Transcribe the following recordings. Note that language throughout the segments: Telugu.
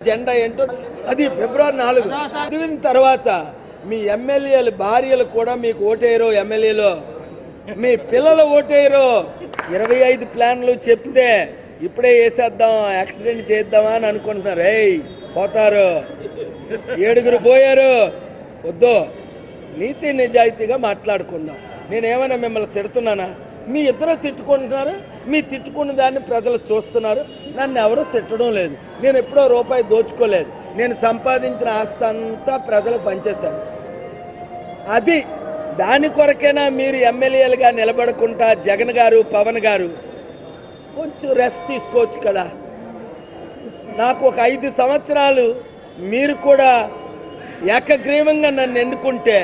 జెండా ఏంటో అది ఫిబ్రవరి 4 చదివిన తర్వాత మీ ఎమ్మెల్యేలు భార్యలు కూడా మీకు ఓటేయరు. ఎమ్మెల్యేలు మీ పిల్లలు ఓటేయరు. 25 ప్లాన్లు చెప్తే ఇప్పుడే వేసేద్దాం, యాక్సిడెంట్ చేద్దామా అని అనుకుంటున్నారు. పోతారు, 7 పోయారు. వద్దు, నీతి నిజాయితీగా మాట్లాడుకుందాం. నేనేమైనా మిమ్మల్ని తిడుతున్నానా? మీ ఇద్దరు తిట్టుకుంటున్నారు. మీ తిట్టుకున్న దాన్ని ప్రజలు చూస్తున్నారు. నన్ను ఎవరూ తిట్టడం లేదు. నేను ఎప్పుడో రూపాయి దోచుకోలేదు. నేను సంపాదించిన ఆస్తి అంతా ప్రజలు పనిచేశాను. అది దాని కొరకైనా మీరు ఎమ్మెల్యేలుగా నిలబడకుండా జగన్ గారు, పవన్ గారు కొంచెం రెస్ట్ తీసుకోవచ్చు కదా. నాకు ఒక 5 సంవత్సరాలు మీరు కూడా ఏకగ్రీవంగా నన్ను ఎన్నుకుంటే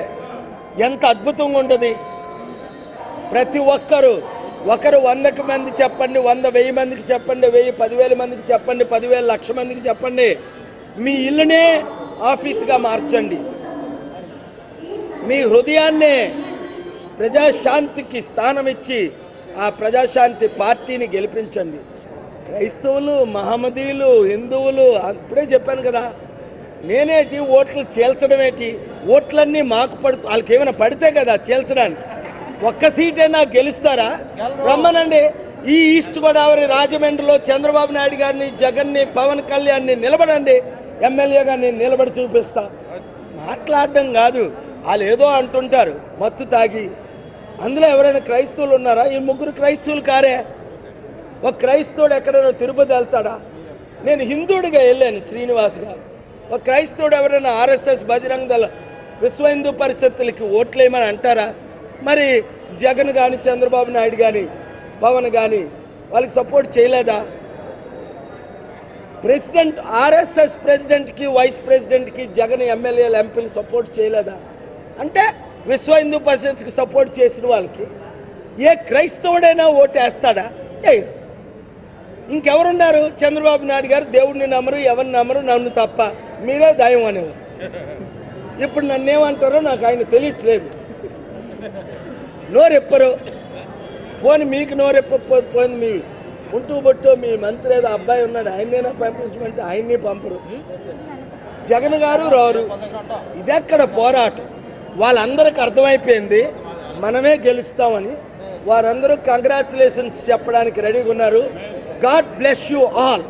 ఎంత అద్భుతంగా ఉంటుంది. ప్రతి ఒక్కరు ఒకరు 100 మంది చెప్పండి, 100 1000 మందికి చెప్పండి, 1000 10,000 మందికి చెప్పండి, 10,000 లక్ష మందికి చెప్పండి. మీ ఇల్లునే ఆఫీస్గా మార్చండి. మీ హృదయాన్నే ప్రజాశాంతికి స్థానం ఇచ్చి ఆ ప్రజాశాంతి పార్టీని గెలిపించండి. క్రైస్తవులు, మహమ్మదీయులు, హిందువులు అప్పుడే చెప్పాను కదా. నేనేటి ఓట్లు చీల్చడం ఏంటి? ఓట్లన్నీ మాకు వాళ్ళకి ఏమైనా పడితే కదా చీల్చడానికి. ఒక్క సీటైనా గెలుస్తారా? రమ్మనండి. ఈ ఈస్ట్ గోదావరి రాజమండ్రిలో చంద్రబాబు నాయుడు గారిని, జగన్ని, పవన్ కళ్యాణ్ని నిలబడండి. ఎమ్మెల్యేగా నేను నిలబడి చూపిస్తా. మాట్లాడడం కాదు. వాళ్ళు ఏదో అంటుంటారు మత్తు తాగి. అందులో ఎవరైనా క్రైస్తవులు ఉన్నారా? ఈ 3 క్రైస్తవులు కారే. ఒక క్రైస్తవుడు ఎక్కడైనా తిరుపతి వెళ్తాడా? నేను హిందువుడిగా వెళ్ళాను, శ్రీనివాస్ గారు. ఒక క్రైస్తవుడు ఎవరైనా ఆర్ఎస్ఎస్, బజరంగ దళ, విశ్వ హిందూ పరిషత్తులకి ఓట్లేయమని అంటారా? మరి జగన్ కానీ, చంద్రబాబు నాయుడు కానీ, పవన్ కానీ వాళ్ళకి సపోర్ట్ చేయలేదా? ప్రెసిడెంట్, ఆర్ఎస్ఎస్ ప్రెసిడెంట్కి, వైస్ ప్రెసిడెంట్కి జగన్ ఎమ్మెల్యేలు, ఎంపీలు సపోర్ట్ చేయలేదా? అంటే విశ్వ హిందూ పరిషత్కి సపోర్ట్ చేసిన వాళ్ళకి ఏ క్రైస్తవుడైనా ఓటేస్తాడా? ఇంకెవరున్నారు? చంద్రబాబు నాయుడు గారు దేవుడిని నమ్మరు, ఎవరిని నమ్మరు, నన్ను తప్ప. మీరే దయం అనేవారు. ఇప్పుడు నన్నేమంటారో నాకు ఆయన తెలియట్లేదు. నోరెప్పరు. పోని మీకు నోరెప్పపోయింది. మీ ఉంటూ బొట్టు మీ మంత్రి ఏదో అబ్బాయి ఉన్నాడు, ఆయన్నైనా పంపించమంటే ఆయన్ని పంపరు. జగన్ గారు రారు. ఇదెక్కడ పోరాటం? వాళ్ళందరికీ అర్థమైపోయింది మనమే గెలుస్తామని. వారందరూ కంగ్రాచులేషన్స్ చెప్పడానికి రెడీగా ఉన్నారు. God bless you all.